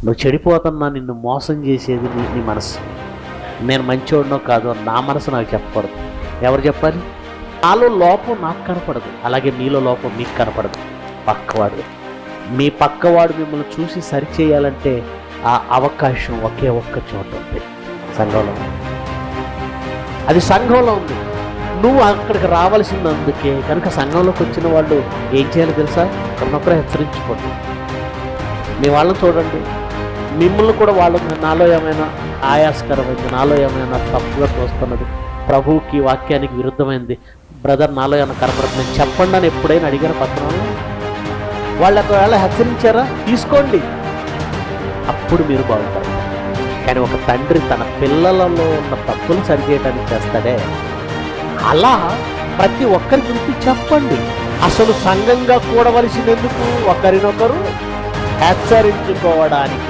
నువ్వు చెడిపోతున్నా నిన్ను మోసం చేసేది నీ మనసు. నేను మంచివాడినో కాదో నా మనసు నాకు చెప్పకూడదు. ఎవరు చెప్పాలి? నాలో లోపం నాకు కనపడదు, అలాగే మీలో లోపం మీకు కనపడదు. పక్కవాడు, మీ పక్కవాడు మిమ్మల్ని చూసి సరిచేయాలంటే ఆ అవకాశం ఒకే ఒక్క చోట ఉంది, సంఘంలో. అది సంఘంలో ఉంది. నువ్వు అక్కడికి రావాల్సిందందుకే కనుక సంఘంలోకి వచ్చిన వాళ్ళు ఏం చేయాలో తెలుసా? ఒకరినొకరు హెచ్చరించుకోండి. మీ వాళ్ళని చూడండి, మిమ్మల్ని కూడా వాళ్ళకి నాలో ఏమైనా ఆయాస్కరమైంది, నాలో ఏమైనా తప్పుగా తోస్తున్నది, ప్రభువుకి వాక్యానికి విరుద్ధమైంది, బ్రదర్ నాలో ఏమైనా కనపడుతుంది చెప్పండి అని ఎప్పుడైనా అడిగారు పత్రంలో? వాళ్ళు ఒకవేళ హెచ్చరించారా? తీసుకోండి, అప్పుడు మీరు బాగుంటారు. కానీ ఒక తండ్రి తన పిల్లలలో ఉన్న తప్పులు సరిచేయడానికి చేస్తాడే, అలా ప్రతి ఒక్కరి గురించి చెప్పండి. అసలు సంఘంగా కూడవలసినందుకు ఒకరినొకరు హెచ్చరించుకోవడానికి.